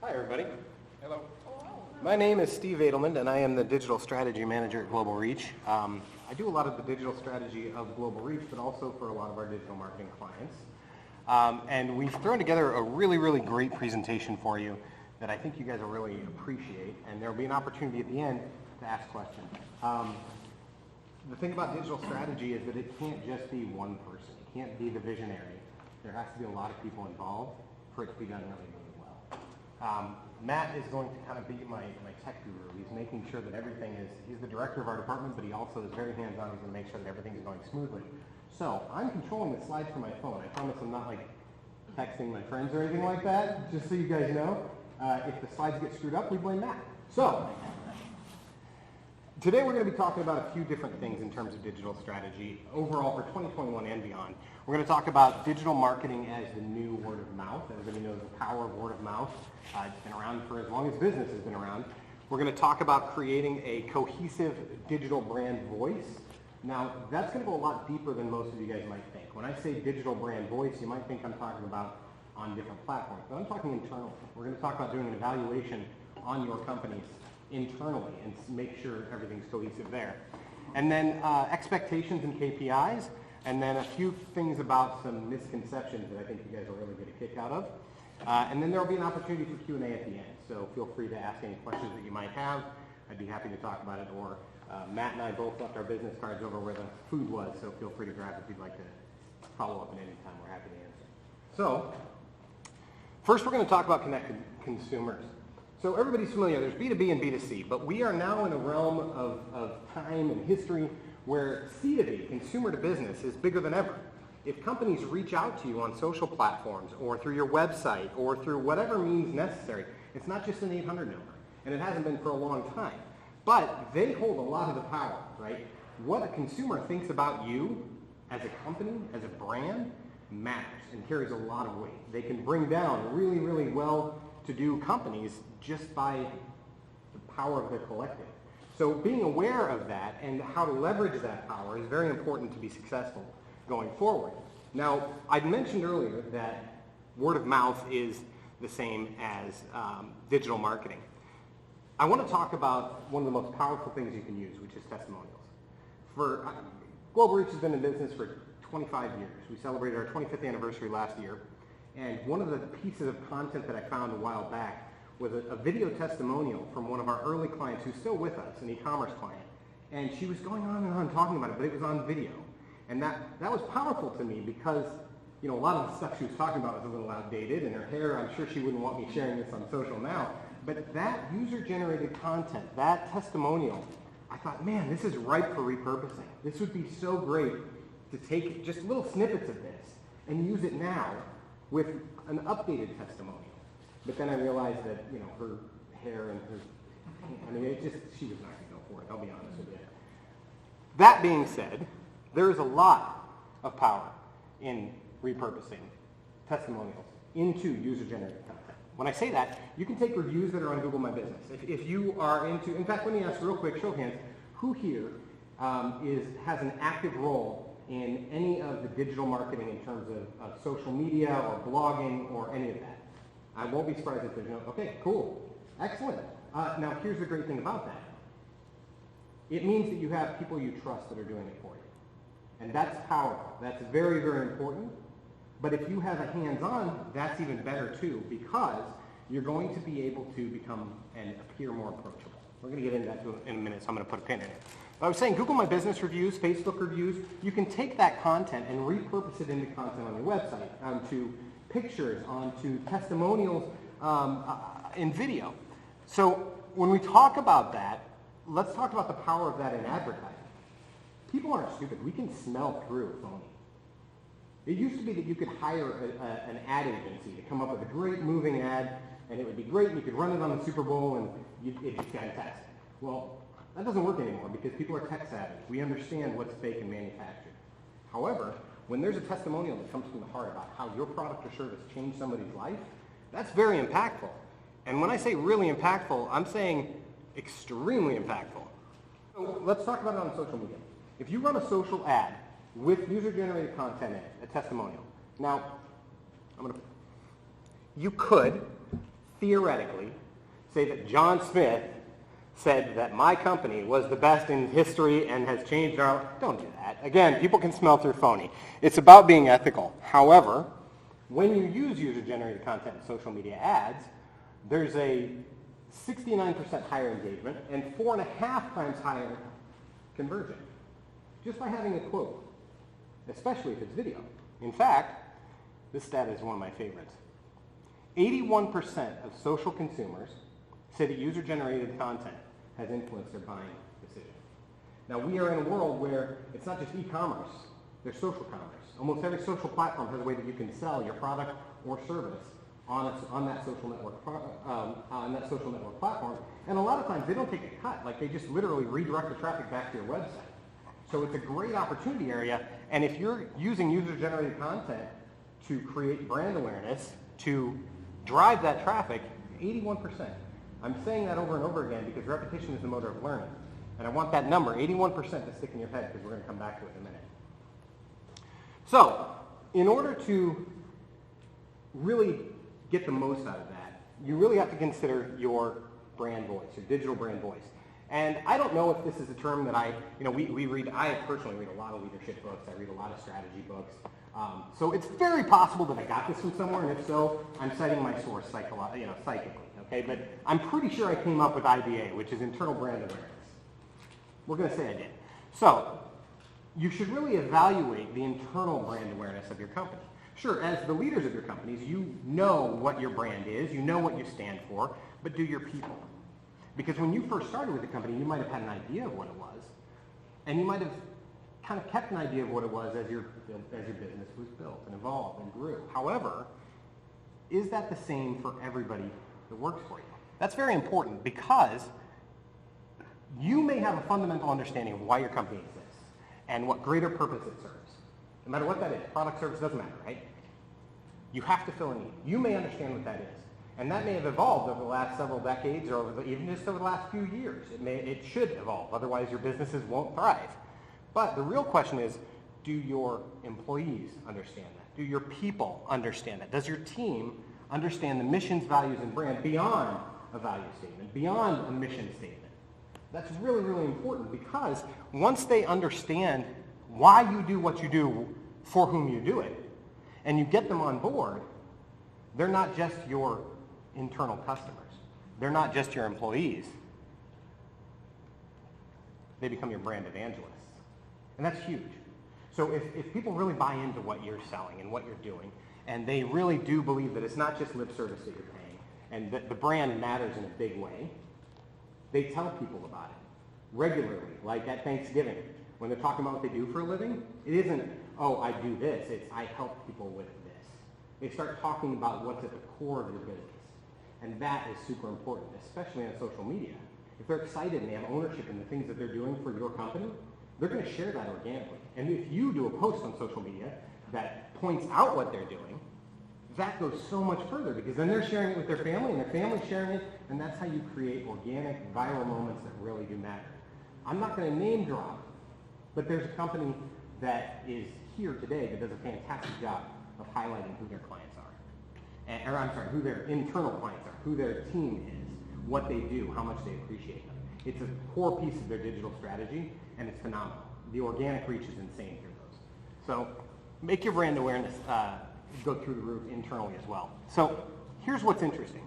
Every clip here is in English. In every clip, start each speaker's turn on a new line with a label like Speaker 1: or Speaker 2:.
Speaker 1: Hi, everybody.
Speaker 2: Hello.
Speaker 1: My name is Steve Edelman, and I am the Digital Strategy Manager at Global Reach. I do a lot of the digital strategy of Global Reach, but also for a lot of our digital marketing clients. And we've thrown together a really, really great presentation for you that I think you guys will really appreciate, and there will be an opportunity at the end to ask questions. The thing about digital strategy is that it can't just be one person. It can't be the visionary. There has to be a lot of people involved for it to be done really, really well. Matt is going to kind of be my tech guru. He's making sure that everything is, he's the director of our department, but he also is very hands-on. He's going to make sure that everything is going smoothly. So I'm controlling the slides from my phone. I promise I'm not like texting my friends or anything like that, just so you guys know. If the slides get screwed up, we blame Matt. So today we're going to be talking about a few different things in terms of digital strategy overall for 2021 and beyond. We're going to talk about digital marketing as the new word of mouth. Everybody knows the power of word of mouth. It's been around for as long as business has been around. We're going to talk about creating a cohesive digital brand voice. Now, that's going to go a lot deeper than most of you guys might think. When I say digital brand voice, you might think I'm talking about on different platforms, but I'm talking internally. We're going to talk about doing an evaluation on your companies internally and make sure everything's cohesive there. And then expectations and KPIs, and then a few things about some misconceptions that I think you guys will really get a kick out of. And then there will be an opportunity for Q&A at the end, so feel free to ask any questions that you might have. I'd be happy to talk about it, or Matt and I both left our business cards over where the food was, so feel free to grab it if you'd like to follow up at any time. We're happy to answer. So first we're going to talk about connected consumers. So everybody's familiar, there's B2B and B2C, but we are now in a realm of time and history where C2B, consumer to business, is bigger than ever. If companies reach out to you on social platforms or through your website or through whatever means necessary, it's not just an 800 number, and it hasn't been for a long time. But they hold a lot of the power, right? What a consumer thinks about you as a company, as a brand, matters and carries a lot of weight. They can bring down really, really well-to-do companies just by the power of their collective. So being aware of that and how to leverage that power is very important to be successful going forward. Now, I'd mentioned earlier that word of mouth is the same as digital marketing. I want to talk about one of the most powerful things you can use, which is testimonials. Global Reach has been in business for 25 years. We celebrated our 25th anniversary last year, and one of the pieces of content that I found a while back was a video testimonial from one of our early clients who's still with us, an e-commerce client. And she was going on and on talking about it, but it was on video. And that was powerful to me because, you know, a lot of the stuff she was talking about was a little outdated, and her hair, I'm sure she wouldn't want me sharing this on social now. But that user-generated content, that testimonial, I thought, man, this is ripe for repurposing. This would be so great to take just little snippets of this and use it now with an updated testimonial. But then I realized that, you know, her hair and her, I mean, she was not going to go for it, I'll be honest with you. That being said, there is a lot of power in repurposing testimonials into user-generated content. When I say that, you can take reviews that are on Google My Business. If you are into, in fact, let me ask real quick, show of hands, who here has an active role in any of the digital marketing in terms of social media or blogging or any of that? I won't be surprised if there's no, okay, cool, excellent. Now here's the great thing about that. It means that you have people you trust that are doing it for you. And that's powerful. That's very, very important. But if you have a hands-on, that's even better too, because you're going to be able to become and appear more approachable. We're going to get into that in a minute, so I'm going to put a pin in it. I was saying Google My Business reviews, Facebook reviews, you can take that content and repurpose it into content on your website, onto pictures, onto testimonials in video. So when we talk about that, let's talk about the power of that in advertising. People aren't stupid. We can smell through a phony. It used to be that you could hire an ad agency to come up with a great moving ad, and it would be great, and you could run it on the Super Bowl, and it'd be fantastic. Well, that doesn't work anymore because people are tech savvy. We understand what's fake and manufactured. However, when there's a testimonial that comes from the heart about how your product or service changed somebody's life, that's very impactful. And when I say really impactful, I'm saying extremely impactful. So let's talk about it on social media. If you run a social ad with user-generated content in it, a testimonial. Now, you could theoretically say that John Smith said that my company was the best in history and has changed our... Don't do that. Again, people can smell through phony. It's about being ethical. However, when you use user-generated content in social media ads, there's a 69% higher engagement and 4.5 times higher conversion just by having a quote, especially if it's video. In fact, this stat is one of my favorites. 81% of social consumers say that user-generated content has influenced their buying decision. Now, we are in a world where it's not just e-commerce, there's social commerce. Almost every social platform has a way that you can sell your product or service on that social network platform. And a lot of times they don't take a cut, like they just literally redirect the traffic back to your website. So it's a great opportunity area, and if you're using user-generated content to create brand awareness, to drive that traffic, 81%. I'm saying that over and over again because repetition is the motor of learning. And I want that number, 81%, to stick in your head because we're going to come back to it in a minute. So, in order to really get the most out of that, you really have to consider your brand voice, your digital brand voice. And I don't know if this is a term that I personally read a lot of leadership books, I read a lot of strategy books. So it's very possible that I got this from somewhere, and if so, I'm citing my source psychically, okay? But I'm pretty sure I came up with IBA, which is internal brand awareness. We're going to say I did. So, you should really evaluate the internal brand awareness of your company. Sure, as the leaders of your companies, you know what your brand is, you know what you stand for, but do your people? Because when you first started with the company, you might have had an idea of what it was, and you might have kind of kept an idea of what it was as your business was built and evolved and grew. However, is that the same for everybody that works for you? That's very important because you may have a fundamental understanding of why your company exists and what greater purpose it serves. No matter what that is, product, service, doesn't matter, right? You have to fill a need. You may understand what that is. And that may have evolved over the last several decades or even just over the last few years. It should evolve, otherwise your businesses won't thrive. But the real question is, do your employees understand that? Do your people understand that? Does your team understand the missions, values, and brand beyond a value statement, beyond a mission statement? That's really, really important because once they understand why you do what you do, for whom you do it, and you get them on board, they're not just your internal customers. They're not just your employees. They become your brand evangelists. And that's huge. So if people really buy into what you're selling and what you're doing, and they really do believe that it's not just lip service that you're paying, and that the brand matters in a big way, they tell people about it regularly, like at Thanksgiving. When they're talking about what they do for a living, it isn't, oh, I do this. It's, I help people with this. They start talking about what's at the core of your business. And that is super important, especially on social media. If they're excited and they have ownership in the things that they're doing for your company, they're going to share that organically. And if you do a post on social media that points out what they're doing, that goes so much further because then they're sharing it with their family and their family's sharing it, and that's how you create organic, viral moments that really do matter. I'm not going to name drop, but there's a company that is here today that does a fantastic job of highlighting who their clients are. Who their internal clients are, who their team is, what they do, how much they appreciate them. It's a core piece of their digital strategy, and it's phenomenal. The organic reach is insane through those. So make your brand awareness go through the roof internally as well. So here's what's interesting.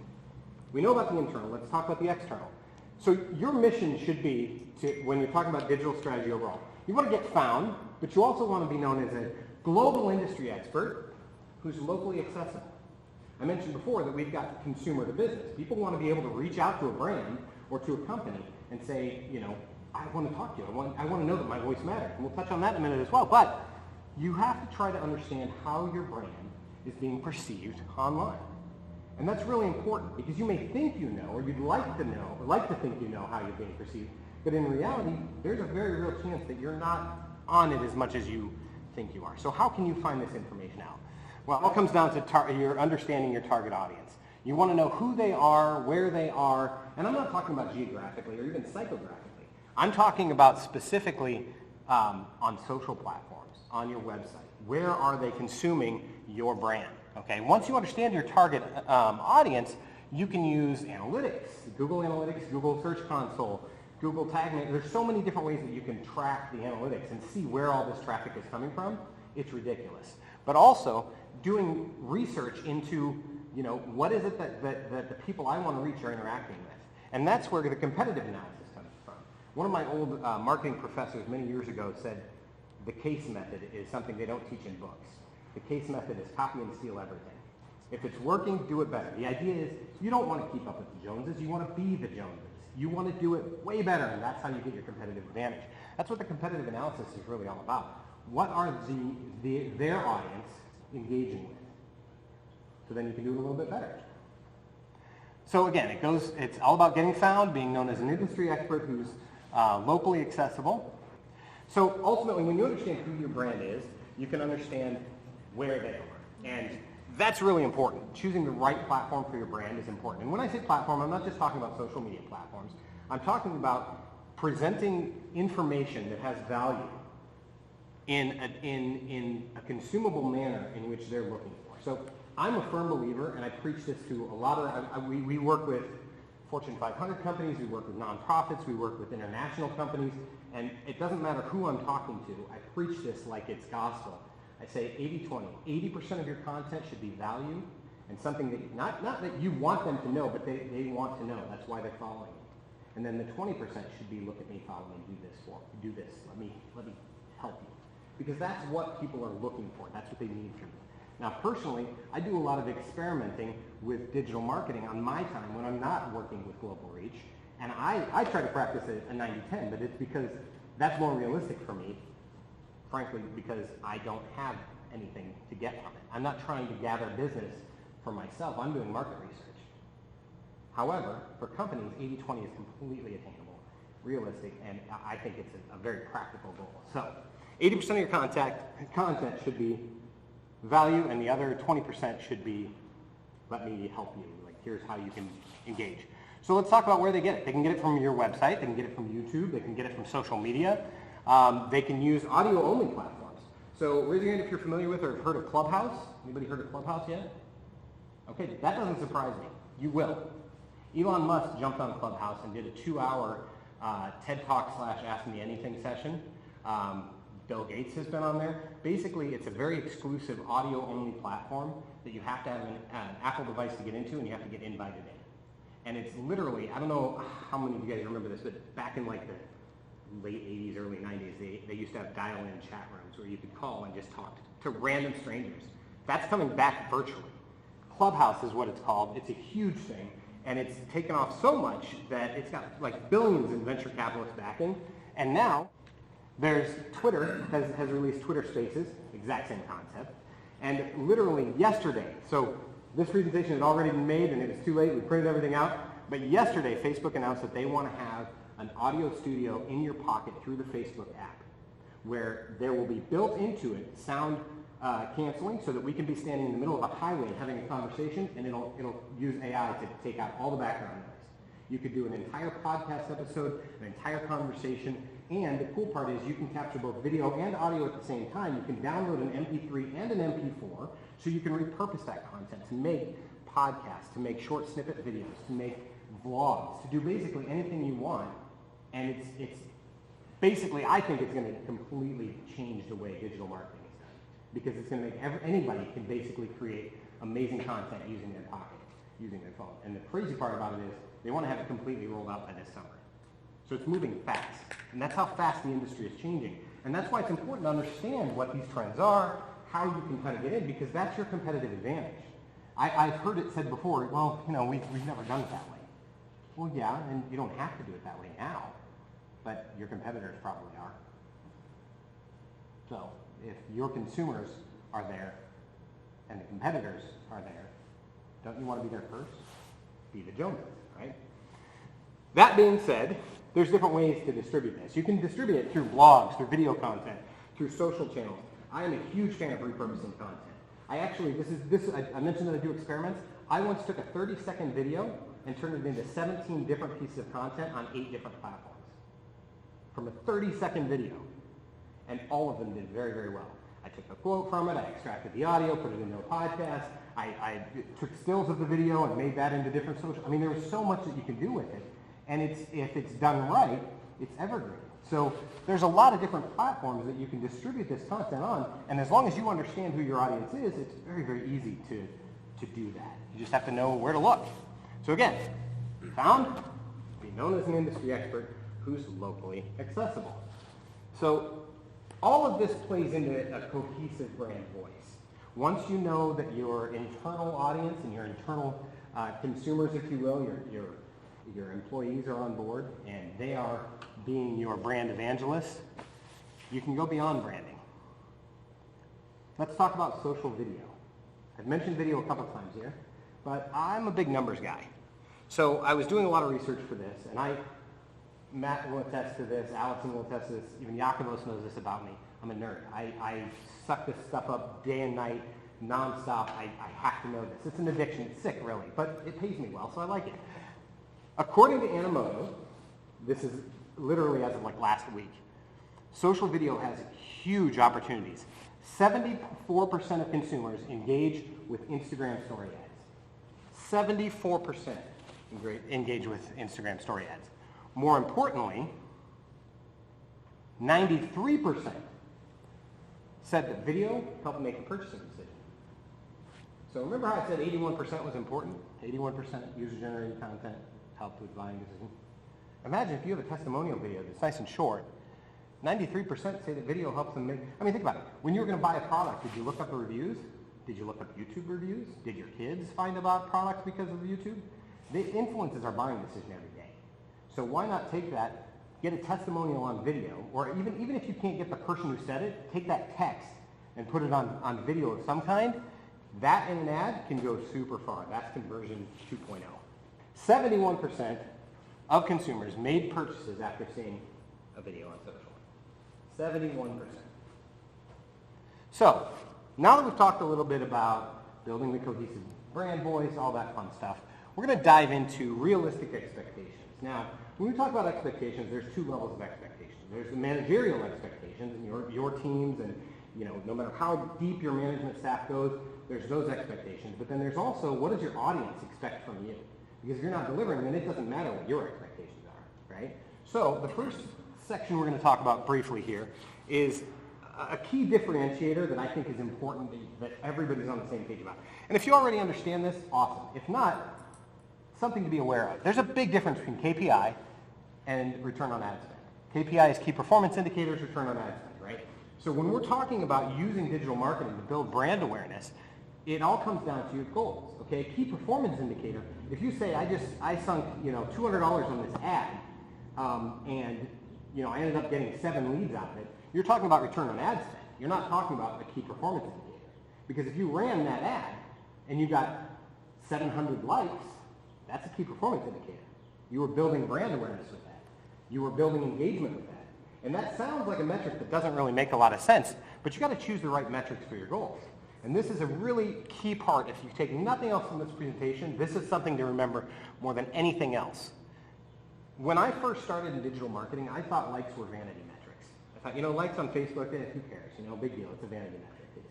Speaker 1: We know about the internal. Let's talk about the external. So your mission should be, when you're talking about digital strategy overall, you want to get found, but you also want to be known as a global industry expert who's locally accessible. I mentioned before that we've got consumer to business. People want to be able to reach out to a brand or to a company and say, you know, I want to talk to you. I want to know that my voice matters. And we'll touch on that in a minute as well. But you have to try to understand how your brand is being perceived online. And that's really important because you may think you know, or you'd like to know, or like to think you know how you're being perceived. But in reality, there's a very real chance that you're not on it as much as you think you are. So how can you find this information out? Well, it all comes down to your understanding your target audience. You want to know who they are, where they are, and I'm not talking about geographically or even psychographically. I'm talking about specifically on social platforms, on your website. Where are they consuming your brand? Okay. Once you understand your target audience, You can use analytics, Google Analytics, Google Search Console, Google Tag Manager. There's so many different ways that you can track the analytics and see where all this traffic is coming from. It's ridiculous. But also doing research into, what is it that the people I want to reach are interacting with. And that's where the competitive analysis comes from. One of my old marketing professors many years ago said the case method is something they don't teach in books. The case method is copy and steal everything. If it's working, do it better. The idea is you don't want to keep up with the Joneses, you want to be the Joneses. You want to do it way better, and that's how you get your competitive advantage. That's what the competitive analysis is really all about. What are their audience engaging with? So then you can do it a little bit better. So again, it's all about getting found, being known as an industry expert who's locally accessible. So ultimately, when you understand who your brand is, you can understand where they are. And that's really important. Choosing the right platform for your brand is important. And when I say platform, I'm not just talking about social media platforms. I'm talking about presenting information that has value in a consumable manner in which they're looking for. So I'm a firm believer, and I preach this to a lot of, we work with Fortune 500 companies, we work with nonprofits, we work with international companies, and it doesn't matter who I'm talking to. I preach this like it's gospel. I say 80-20. 80% of your content should be value and something that, not that you want them to know, but they want to know. That's why they're following you. And then the 20% should be, look at me, follow me, do this, let me help you. Because that's what people are looking for. That's what they need from you. Now, personally, I do a lot of experimenting with digital marketing on my time when I'm not working with global reach. And I try to practice a 90-10, but it's because that's more realistic for me, frankly, because I don't have anything to get from it. I'm not trying to gather business for myself. I'm doing market research. However, for companies, 80-20 is completely attainable, realistic, and I think it's a very practical goal. So 80% of your content should be value, and the other 20% should be, let me help you. Like, here's how you can engage. So let's talk about where they get it. They can get it from your website. They can get it from YouTube. They can get it from social media. They can use audio-only platforms. So raise your hand if you're familiar with or have heard of Clubhouse. Anybody heard of Clubhouse yet? Okay, that doesn't surprise me. You will. Elon Musk jumped on Clubhouse and did a 2-hour TED Talk / Ask Me Anything session. Bill Gates has been on there. Basically, it's a very exclusive audio-only platform that you have to have an Apple device to get into, and you have to get invited in. And it's literally, I don't know how many of you guys remember this, but back in like the late 80s, early 90s, they used to have dial-in chat rooms where you could call and just talk to random strangers. That's coming back virtually. Clubhouse is what it's called. It's a huge thing, and it's taken off so much that it's got like billions in venture capitalists backing. And now there's Twitter has released Twitter Spaces, exact same concept. And literally yesterday, so this presentation had already been made and it was too late, we printed everything out, but yesterday Facebook announced that they want to have an audio studio in your pocket through the Facebook app, where there will be built into it sound canceling, so that we can be standing in the middle of a highway having a conversation, and it'll use AI to take out all the background noise. You could do an entire podcast episode, an entire conversation, and the cool part is you can capture both video and audio at the same time. You can download an MP3 and an MP4, so you can repurpose that content to make podcasts, to make short snippet videos, to make vlogs, to do basically anything you want. And it's basically, I think it's going to completely change the way digital marketing is done, because it's going to make anybody can basically create amazing content using their pocket, using their phone. And the crazy part about it is they want to have it completely rolled out by this summer. So it's moving fast, and that's how fast the industry is changing. And that's why it's important to understand what these trends are, how you can kind of get in, because that's your competitive advantage. I've heard it said before, well, we've never done it that way. Well, yeah, and you don't have to do it that way now, but your competitors probably are. So if your consumers are there and the competitors are there, don't you want to be there first? Be the Joneses, right? That being said, there's different ways to distribute this. You can distribute it through blogs, through video content, through social channels. I am a huge fan of repurposing content. I mentioned that I do experiments. I once took a 30-second video and turned it into 17 different pieces of content on 8 different platforms from a 30-second video. And all of them did very, very well. I took a quote from it, I extracted the audio, put it into a podcast, I took stills of the video and made that into different social. I mean, there was so much that you can do with it, and if it's done right, it's evergreen. So there's a lot of different platforms that you can distribute this content on, and as long as you understand who your audience is, it's very, very easy to do that. You just have to know where to look. So again, be found, be known as an industry expert who's locally accessible. So all of this plays into a cohesive brand voice. Once you know that your internal audience and your internal consumers, if you will, your employees are on board and they are being your brand evangelists, you can go beyond branding. Let's talk about social video. I've mentioned video a couple times here, but I'm a big numbers guy. So I was doing a lot of research for this, and Matt will attest to this, Allison will attest to this, even Yakovos knows this about me. I'm a nerd. I suck this stuff up day and night, nonstop. I have to know this. It's an addiction. It's sick, really, but it pays me well, so I like it. According to Animoto, this is literally as of like last week, social video has huge opportunities. 74% of consumers engage with Instagram story ads. 74% engage with Instagram story ads. More importantly, 93% said that video helped make a purchasing decision. So remember how I said 81% was important? 81% user-generated content helped with buying decision. Imagine if you have a testimonial video that's nice and short, 93% say that video helps them make, I mean, think about it. When you were going to buy a product, did you look up the reviews? Did you look up YouTube reviews? Did your kids find about products because of YouTube? It influences our buying decision every day. So why not take that, get a testimonial on video, or even if you can't get the person who said it, take that text and put it on video of some kind. That in an ad can go super far. That's conversion 2.0. 71% of consumers made purchases after seeing a video on social. 71%. So, now that we've talked a little bit about building the cohesive brand voice, all that fun stuff, we're going to dive into realistic expectations. Now, when we talk about expectations, there's two levels of expectations. There's the managerial expectations and your teams, and no matter how deep your management staff goes, there's those expectations. But then there's also, what does your audience expect from you? Because if you're not delivering, then it doesn't matter what your expectations are, right? So the first section we're going to talk about briefly here is a key differentiator that I think is important that everybody's on the same page about. And if you already understand this, awesome. If not, something to be aware of. There's a big difference between KPI and return on ad spend. KPI is key performance indicators, return on ad spend, right? So when we're talking about using digital marketing to build brand awareness, it all comes down to your goals, okay? Key performance indicator, if you say, I sunk, $200 on this ad, and, I ended up getting 7 leads out of it, you're talking about return on ad spend. You're not talking about a key performance indicator. Because if you ran that ad and you got 700 likes, that's a key performance indicator. You were building brand awareness with that. You were building engagement with that. And that sounds like a metric that doesn't really make a lot of sense, but you got to choose the right metrics for your goals. And this is a really key part. If you take nothing else from this presentation, this is something to remember more than anything else. When I first started in digital marketing, I thought likes were vanity metrics. I thought, likes on Facebook, who cares? Big deal. It's a vanity metric.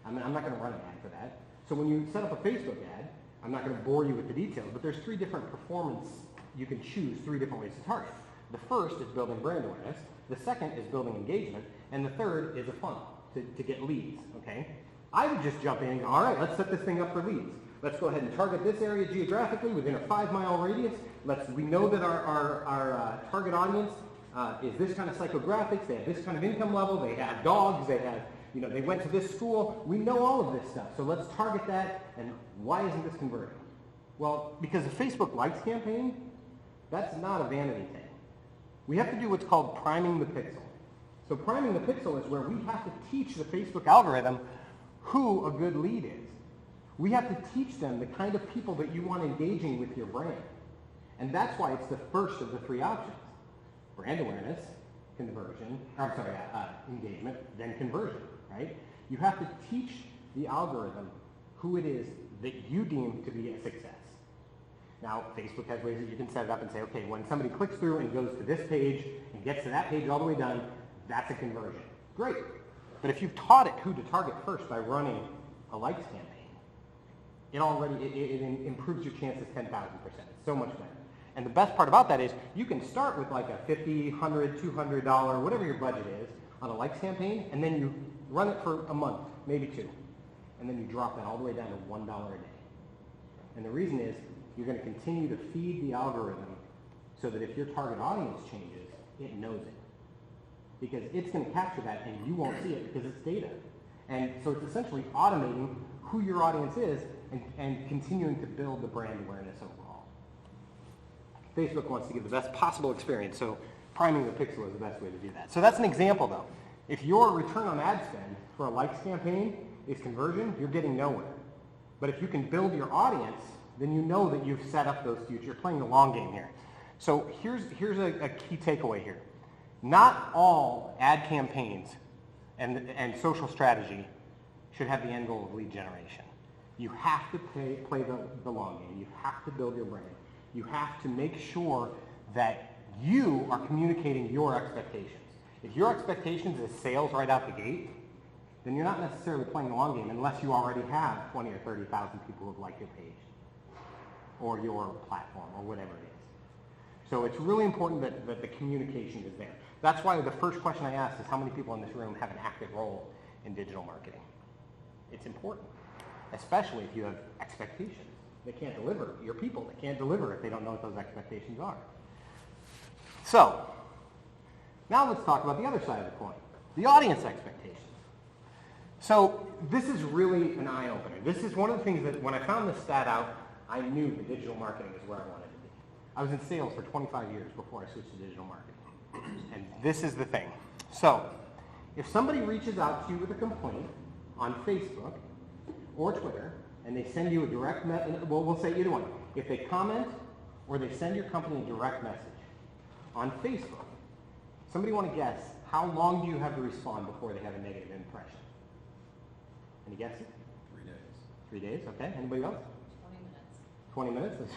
Speaker 1: I'm not going to run an ad for that. So when you set up a Facebook ad, I'm not going to bore you with the details, but there's 3 different performance. You can choose 3 different ways to target. The first is building brand awareness. The second is building engagement. And the third is a funnel to get leads, okay? I would just jump in and go, all right, let's set this thing up for leads. Let's go ahead and target this area geographically within a 5-mile radius. We know that our target audience is this kind of psychographics. They have this kind of income level. They have dogs. They have, they went to this school. We know all of this stuff. So let's target that. And why isn't this converting? Well, because the Facebook likes campaign, that's not a vanity thing. We have to do what's called priming the pixel. So priming the pixel is where we have to teach the Facebook algorithm who a good lead is. We have to teach them the kind of people that you want engaging with your brand. And that's why it's the first of the 3 options. Brand awareness, engagement, then conversion, right? You have to teach the algorithm who it is that you deem to be a success. Now, Facebook has ways that you can set it up and say, okay, when somebody clicks through and goes to this page and gets to that page all the way done, that's a conversion. Great. But if you've taught it who to target first by running a likes campaign, it improves your chances 10,000%. It's so much better. And the best part about that is you can start with like a $50, $100, $200, whatever your budget is on a likes campaign, and then you run it for a month, maybe 2. And then you drop that all the way down to $1 a day. And the reason is you're going to continue to feed the algorithm so that if your target audience changes, it knows it. Because it's going to capture that and you won't see it because it's data. And so it's essentially automating who your audience is and continuing to build the brand awareness overall. Facebook wants to give the best possible experience, so priming the pixel is the best way to do that. So that's an example though. If your return on ad spend for a likes campaign is conversion, you're getting nowhere. But if you can build your audience, then you know that you've set up those you're playing the long game here. So here's a key takeaway here. Not all ad campaigns and social strategy should have the end goal of lead generation. You have to play the long game. You have to build your brand. You have to make sure that you are communicating your expectations. If your expectations is sales right out the gate, then you're not necessarily playing the long game unless you already have 20 or 30,000 people who have liked your page or your platform or whatever it is. So it's really important that the communication is there. That's why the first question I asked is how many people in this room have an active role in digital marketing? It's important, especially if you have expectations. They can't deliver. Your people, they can't deliver if they don't know what those expectations are. So, now let's talk about the other side of the coin, the audience expectations. So this is really an eye-opener. This is one of the things that when I found this stat out, I knew that digital marketing is where I wanted to be. I was in sales for 25 years before I switched to digital marketing. And this is the thing. So, if somebody reaches out to you with a complaint on Facebook or Twitter, and they send you a direct message, well, we'll say either one. If they comment or they send your company a direct message on Facebook, somebody want to guess, how long do you have to respond before they have a negative impression? Any guesses? 3 days. 3 days, okay. Anybody else? 20 minutes. 20 minutes?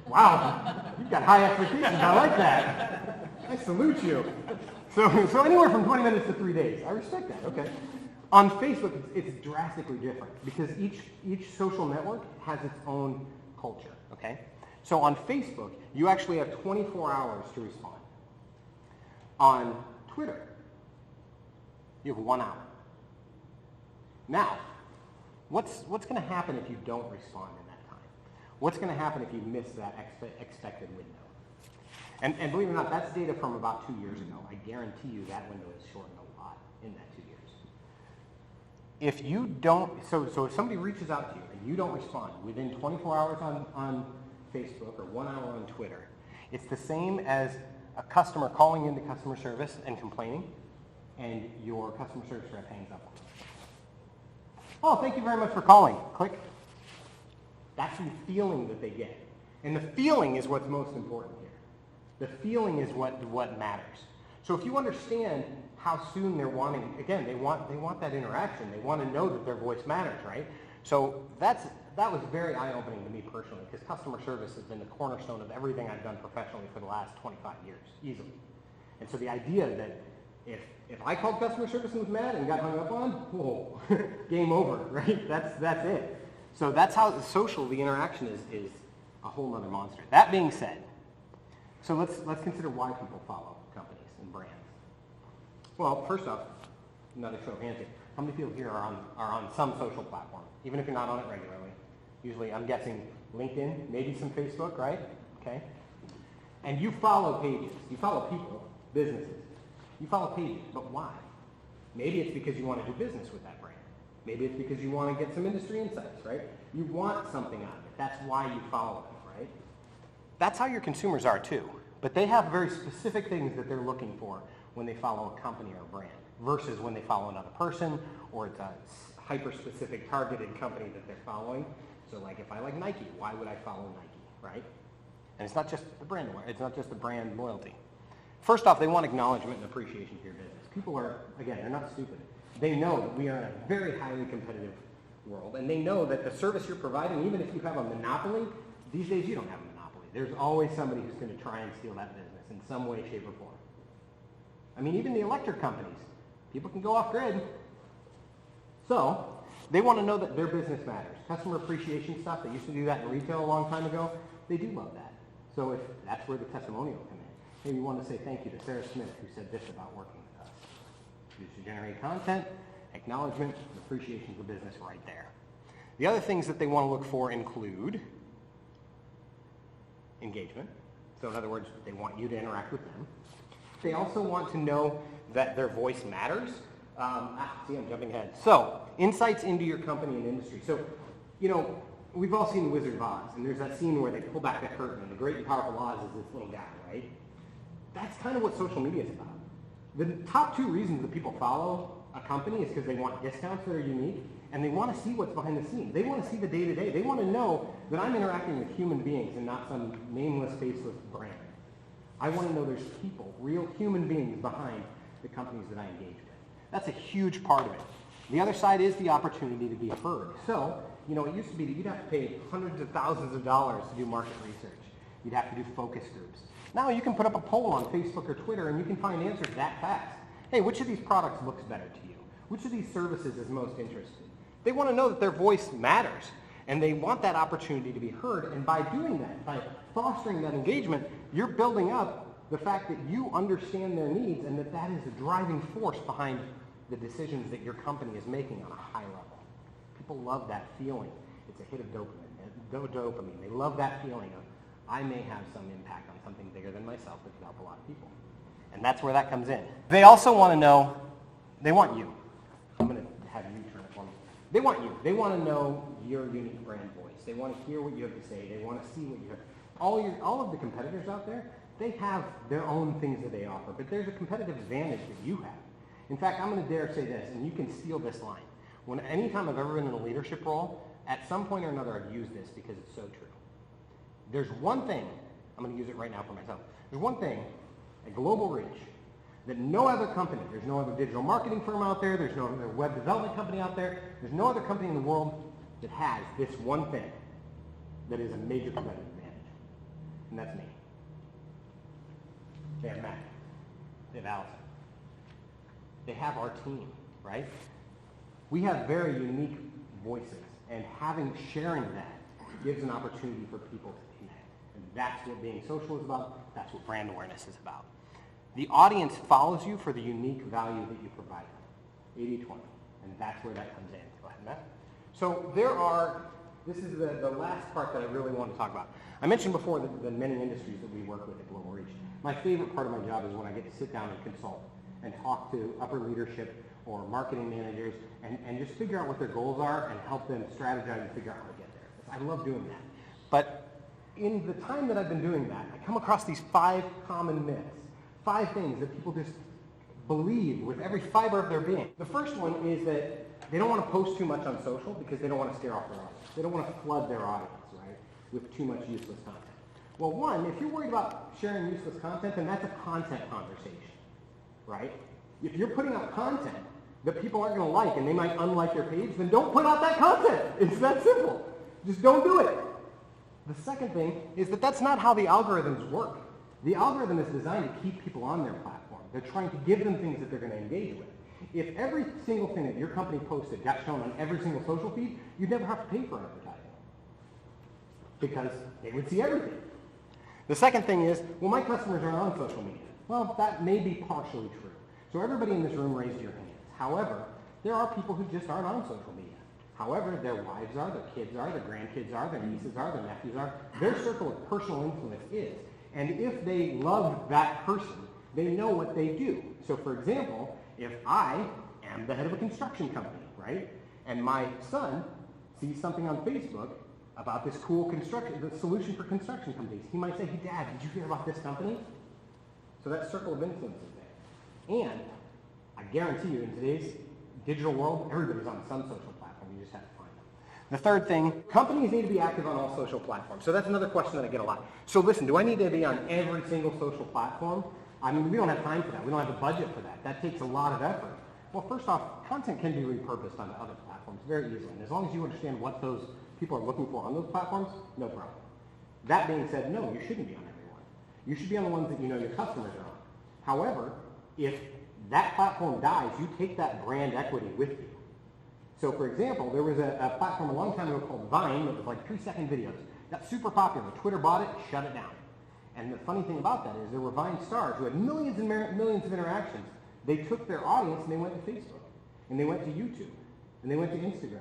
Speaker 1: Wow, you've got high expectations. I like that. I salute you. So anywhere from 20 minutes to 3 days. I respect that, okay. On Facebook, it's drastically different because each social network has its own culture, okay? So on Facebook, you actually have 24 hours to respond. On Twitter, you have 1 hour. Now, what's going to happen if you don't respond in that time? What's going to happen if you miss that expected window? And believe it or not, that's data from about 2 years ago. I guarantee you that window is shortened a lot in that 2 years. If you don't, so if somebody reaches out to you and you don't respond within 24 hours on Facebook or 1 hour on Twitter, it's the same as a customer calling into customer service and complaining, and your customer service rep hangs up on them. Oh, thank you very much for calling. Click. That's the feeling that they get. And the feeling is what's most important here. The feeling is what matters. So if you understand how soon they're wanting, again, they want that interaction. They want to know that their voice matters, right? So that was very eye-opening to me personally, because customer service has been the cornerstone of everything I've done professionally for the last 25 years, easily. And so the idea that if I called customer service and was mad and got hung up on, whoa, game over, right? That's it. So that's how the interaction is a whole other monster. That being said, so let's consider why people follow companies and brands. Well, first off, another show of hands here. How many people here are on some social platform, even if you're not on it regularly? Usually, I'm guessing LinkedIn, maybe some Facebook, right? Okay. And you follow pages. You follow people, businesses. You follow pages, but why? Maybe it's because you want to do business with that brand. Maybe it's because you want to get some industry insights, right? You want something out of it. That's why you follow them, right? That's how your consumers are too. But they have very specific things that they're looking for when they follow a company or a brand versus when they follow another person or it's a hyper-specific targeted company that they're following. So like if I like Nike, why would I follow Nike, right? And it's not just the brand awareness, it's not just the brand loyalty. First off, they want acknowledgement and appreciation for your business. People are, again, they're not stupid. They know that we are in a very highly competitive world, and they know that the service you're providing, even if you have a monopoly, these days you don't have a monopoly. There's always somebody who's going to try and steal that business in some way, shape, or form. I mean, even the electric companies, People can go off grid. So they want to know that their business matters. Customer appreciation stuff, they used to do that in retail a long time ago. They do love that. So if that's where the testimonial come in. Hey, we want to say thank you to Sarah Smith who said this about working with us. User-generated content, acknowledgement, and appreciation of the business right there. The other things that they want to look for include engagement. So in other words, they want you to interact with them. They also want to know that their voice matters. See, I'm jumping ahead. So, insights into your company and industry. So, you know, we've all seen The Wizard of Oz, and there's that scene where they pull back the curtain, and the great and powerful Oz is this little guy, right? That's kind of what social media is about. The top two reasons that people follow a company is because they want discounts that are unique, and they want to see what's behind the scenes. They want to see the day-to-day. They want to know that I'm interacting with human beings and not some nameless, faceless brand. I want to know there's people, real human beings behind the companies that I engage with. That's a huge part of it. The other side is the opportunity to be heard. So, you know, it used to be that you'd have to pay hundreds of thousands of dollars to do market research. You'd have to do focus groups. Now you can put up a poll on Facebook or Twitter and you can find answers that fast. Hey, which of these products looks better to you? Which of these services is most interested? They want to know that their voice matters, and they want that opportunity to be heard. And by doing that, by fostering that engagement, you're building up the fact that you understand their needs and that that is a driving force behind the decisions that your company is making on a high level. People love that feeling. It's a hit of dopamine. They love that feeling of, I may have some impact on something bigger than myself that could help a lot of people. And that's where that comes in. They also want to know, they want you. I'm going to have you turn it for me. They want you. They want to know your unique brand voice. They want to hear what you have to say. They want to see what you have. All of the competitors out there, they have their own things that they offer, but there's a competitive advantage that you have. In fact, I'm going to dare say this, and you can steal this line. Anytime I've ever been in a leadership role, at some point or another I've used this because it's so true. There's one thing, I'm going to use it right now for myself. There's one thing, a global reach, that no other company, there's no other digital marketing firm out there, there's no other web development company out there, there's no other company in the world that has this one thing that is a major competitive advantage. And that's me. They have Matt. They have Allison. They have our team, right? We have very unique voices, and sharing that gives an opportunity for people to connect. And that's what being social is about. That's what brand awareness is about. The audience follows you for the unique value that you provide them. 80-20. And that's where that comes in. Go ahead, Matt. So this is the last part that I really want to talk about. I mentioned before the many industries that we work with at Global Reach. My favorite part of my job is when I get to sit down and consult and talk to upper leadership or marketing managers and just figure out what their goals are and help them strategize and figure out how to get there. I love doing that. But in the time that I've been doing that, I come across these 5 common myths, 5 things that people just believe with every fiber of their being. The first one is that they don't want to post too much on social because they don't want to scare off their audience. They don't want to flood their audience, right, with too much useless content. Well, one, if you're worried about sharing useless content, then that's a content conversation, right? If you're putting out content that people aren't going to like and they might unlike your page, then don't put out that content. It's that simple. Just don't do it. The second thing is that that's not how the algorithms work. The algorithm is designed to keep people on their platform. They're trying to give them things that they're going to engage with. If every single thing that your company posted got shown on every single social feed, you'd never have to pay for advertising because they would see everything. The second thing is, well, my customers are on social media. Well, that may be partially true. So everybody in this room raised your hands. However, there are people who just aren't on social media. However, their wives are, their kids are, their grandkids are, their nieces are, their nephews are. Their circle of personal influence is. And if they love that person, they know what they do. So for example, if I am the head of a construction company, right, and my son sees something on Facebook about this cool the solution for construction companies, he might say, hey, Dad, did you hear about this company? So that circle of influence is there. And I guarantee you, in today's digital world, everybody's on some social platform. You just have to find them. The third thing, companies need to be active on all social platforms. So that's another question that I get a lot. So listen, do I need to be on every single social platform? I mean, we don't have time for that. We don't have a budget for that. That takes a lot of effort. Well, first off, content can be repurposed onto other platforms very easily. And as long as you understand what those people are looking for on those platforms, no problem. That being said, no, you shouldn't be on every one. You should be on the ones that you know your customers are on. However, if that platform dies, you take that brand equity with you. So for example, there was a platform a long time ago called Vine that was like 3-second videos. Got super popular. Twitter bought it, shut it down. And the funny thing about that is there were Vine stars who had millions and millions of interactions. They took their audience and they went to Facebook, and they went to YouTube, and they went to Instagram.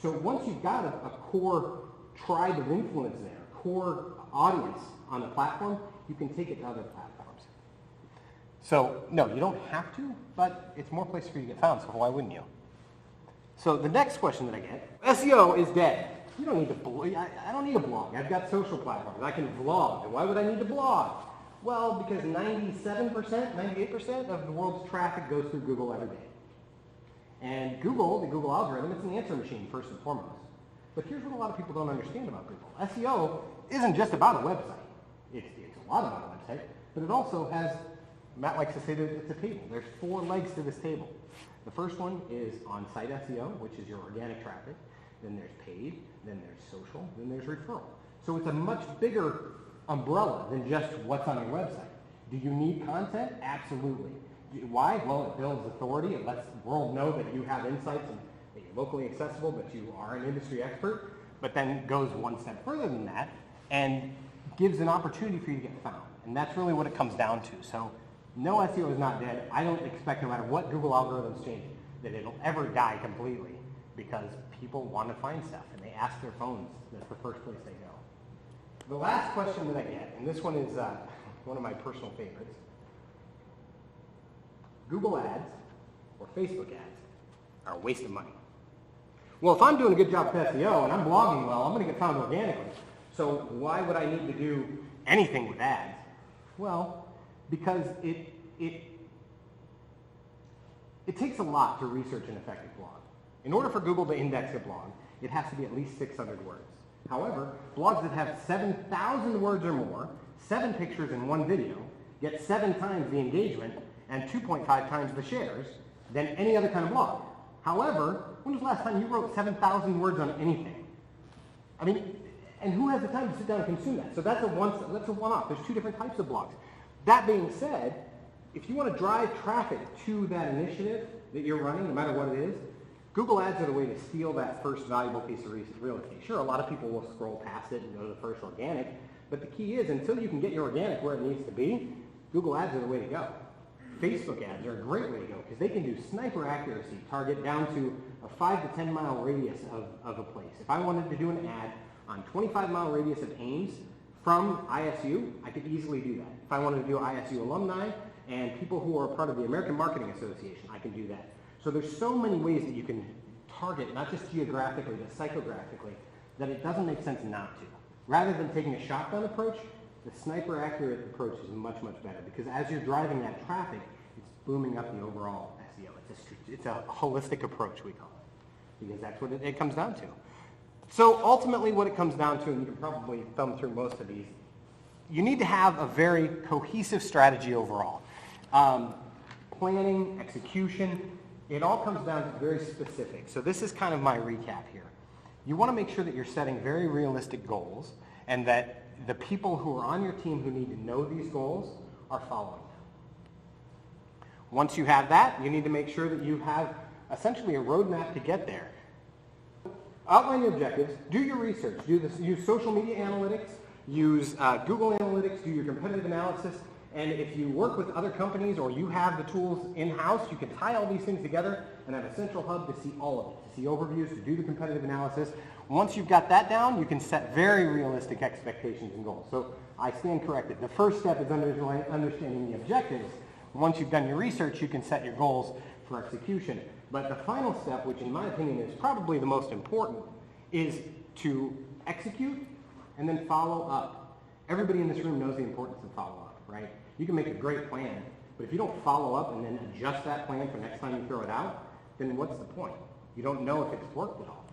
Speaker 1: So once you've got a core tribe of influence there, core audience on the platform, you can take it to other platforms. So no, you don't have to, but it's more places for you to get found, so why wouldn't you? So the next question that I get, SEO is dead. You don't need to blog. I don't need a blog. I've got social platforms. I can vlog. And why would I need to blog? Well, because 97%, 98% of the world's traffic goes through Google every day. And Google, the Google algorithm, it's an answer machine first and foremost. But here's what a lot of people don't understand about Google. SEO isn't just about a website. It's a lot about a website, but it also has, Matt likes to say that it's a table. There's 4 legs to this table. The first one is on-site SEO, which is your organic traffic. Then there's paid, then there's social, then there's referral. So it's a much bigger umbrella than just what's on your website. Do you need content? Absolutely. Why? Well, it builds authority. It lets the world know that you have insights and that you're locally accessible, but you are an industry expert. But then goes one step further than that and gives an opportunity for you to get found. And that's really what it comes down to. So no, SEO is not dead. I don't expect, no matter what Google algorithms change, that it'll ever die completely, because people want to find stuff and they ask their phones. That's the first place they go. The last question that I get, and this one is one of my personal favorites. Google ads or Facebook ads are a waste of money. Well, if I'm doing a good job with SEO and I'm blogging well, I'm going to get found organically. So why would I need to do anything with ads? Well, because it takes a lot to research an effective blog. In order for Google to index a blog, it has to be at least 600 words. However, blogs that have 7,000 words or more, 7 pictures and 1 video, get 7 times the engagement and 2.5 times the shares than any other kind of blog. However, when was the last time you wrote 7,000 words on anything? I mean, and who has the time to sit down and consume that? So that's a one-off. There's 2 different types of blogs. That being said, if you want to drive traffic to that initiative that you're running, no matter what it is, Google ads are the way to steal that first valuable piece of real estate. Sure, a lot of people will scroll past it and go to the first organic, but the key is until you can get your organic where it needs to be, Google ads are the way to go. Facebook ads are a great way to go because they can do sniper accuracy, target down to a 5 to 10 mile radius of a place. If I wanted to do an ad on 25-mile radius of Ames from ISU, I could easily do that. If I wanted to do ISU alumni and people who are part of the American Marketing Association, I can do that. So there's so many ways that you can target, not just geographically, but psychographically, that it doesn't make sense not to. Rather than taking a shotgun approach, the sniper accurate approach is much, much better because as you're driving that traffic, it's booming up the overall SEO. It's a holistic approach, we call it, because that's what it comes down to. So ultimately what it comes down to, and you can probably thumb through most of these, you need to have a very cohesive strategy overall. Planning, execution, it all comes down to very specific. So this is kind of my recap here. You want to make sure that you're setting very realistic goals and that the people who are on your team who need to know these goals are following them. Once you have that, you need to make sure that you have essentially a roadmap to get there. Outline your objectives, do your research, use social media analytics, use Google Analytics, do your competitive analysis, and if you work with other companies or you have the tools in-house, you can tie all these things together and have a central hub to see all of it, to see overviews, to do the competitive analysis. Once you've got that down, you can set very realistic expectations and goals. So I stand corrected. The first step is understanding the objectives. Once you've done your research, you can set your goals for execution. But the final step, which in my opinion is probably the most important, is to execute and then follow up. Everybody in this room knows the importance of follow-up, right? You can make a great plan, but if you don't follow up and then adjust that plan for next time you throw it out, then what's the point? You don't know if it's worked at all.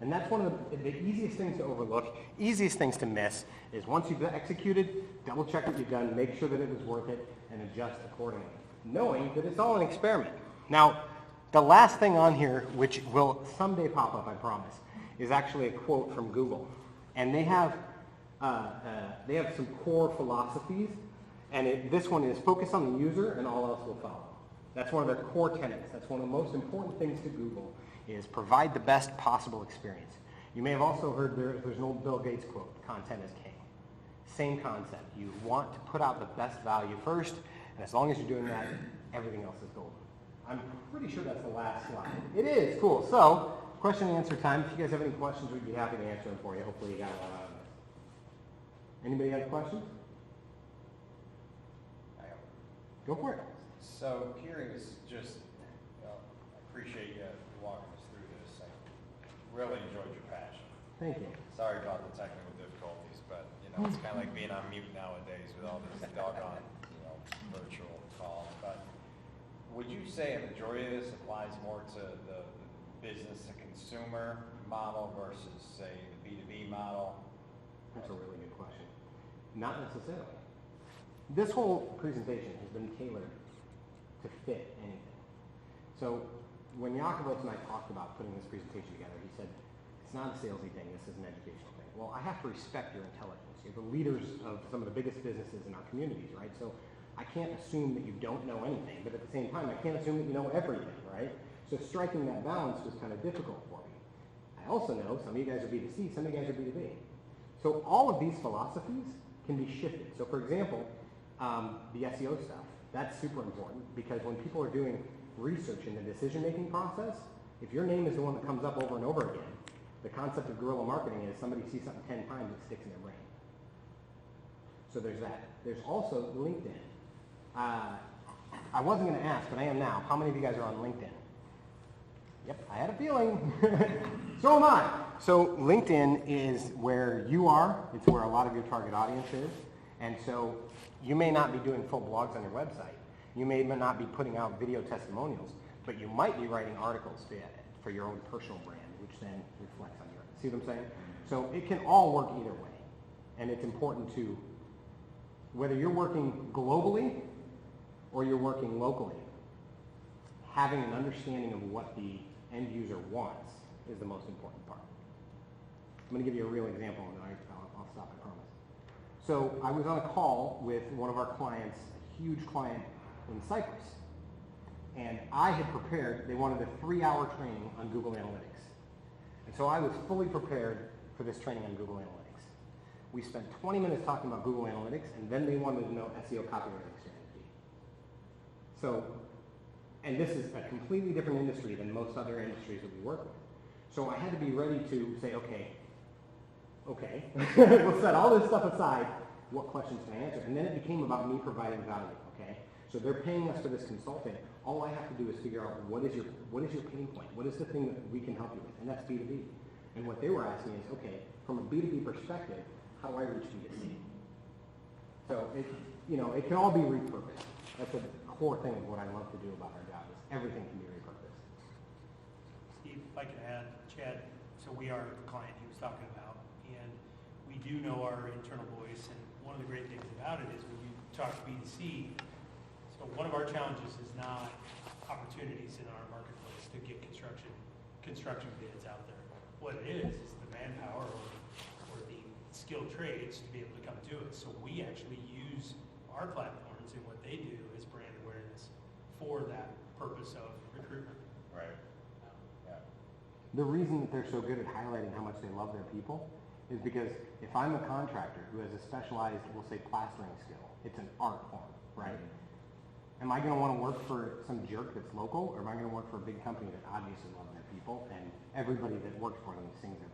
Speaker 1: And that's one of the easiest things to overlook, easiest things to miss, is once you've executed, double check what you've done, make sure that it was worth it, and adjust accordingly, knowing that it's all an experiment. Now, the last thing on here, which will someday pop up, I promise, is actually a quote from Google. And they have some core philosophies, and this one is focus on the user and all else will follow. That's one of their core tenets. That's one of the most important things to Google, is provide the best possible experience. You may have also heard there's an old Bill Gates quote, content is king. Same concept. You want to put out the best value first, and as long as you're doing that, everything else is golden. I'm pretty sure that's the last slide. It is, cool. So, question and answer time. If you guys have any questions, we'd be happy to answer them for you. Hopefully you got a lot out of this. Anybody have questions? Go for it.
Speaker 2: So curious, just appreciate you walking us through this. I really enjoyed your passion.
Speaker 1: Thank you.
Speaker 2: Sorry about the technical difficulties, but it's kind of like being on mute nowadays with all these doggone virtual calls. But would you say a majority of this applies more to the business to consumer model versus say the B2B model?
Speaker 1: That's a really good question. Not necessarily. This whole presentation has been tailored to fit anything. So when Jakobos and I talked about putting this presentation together, he said, it's not a salesy thing, this is an educational thing. Well, I have to respect your intelligence. You're the leaders of some of the biggest businesses in our communities, right? So I can't assume that you don't know anything, but at the same time, I can't assume that you know everything, right? So striking that balance was kind of difficult for me. I also know some of you guys are B2C, some of you guys are B2B. So all of these philosophies can be shifted. So for example, the SEO stuff, that's super important because when people are doing research in the decision-making process, if your name is the one that comes up over and over again, the concept of guerrilla marketing is somebody sees something 10 times, it sticks in their brain. So there's that. There's also LinkedIn. I wasn't going to ask, but I am now. How many of you guys are on LinkedIn? Yep, I had a feeling. So am I. So LinkedIn is where you are. It's where a lot of your target audience is. And so you may not be doing full blogs on your website. You may not be putting out video testimonials, but you might be writing articles for your own personal brand, which then reflects on your, see what I'm saying? So it can all work either way. And it's important to, whether you're working globally or you're working locally, having an understanding of what the end user wants is the most important part. I'm going to give you a real example, and then I'll stop, I promise. So I was on a call with one of our clients, a huge client in Cyprus, and I had prepared, they wanted a 3-hour training on Google Analytics. And so I was fully prepared for this training on Google Analytics. We spent 20 minutes talking about Google Analytics, and then they wanted to know SEO copywriting strategy. So, and this is a completely different industry than most other industries that we work with. So I had to be ready to say, okay, we'll set all this stuff aside, what questions can I answer? And then it became about me providing value, okay? So they're paying us for this consulting. All I have to do is figure out what is your pain point? What is the thing that we can help you with? And that's B2B. And what they were asking is, okay, from a B2B perspective, how do I reach B2C? So it can all be repurposed. That's a core thing of what I love to do about our job is everything can be repurposed.
Speaker 3: Steve, if I can add, Chad, so we are the client he was talking about, and we do know our internal voice, and one of the great things about it is when you talk B2C, so one of our challenges is not opportunities in our marketplace to get construction bids out there. What it is the manpower or the skilled trades to be able to come to it. So we actually use our platforms and what they do as brand awareness for that purpose of recruitment.
Speaker 2: Right. Yeah.
Speaker 1: The reason that they're so good at highlighting how much they love their people is because if I'm a contractor who has a specialized, we'll say, plastering skill, it's an art form, right? Am I going to want to work for some jerk that's local, or am I going to work for a big company that obviously loves their people and everybody that works for them sings their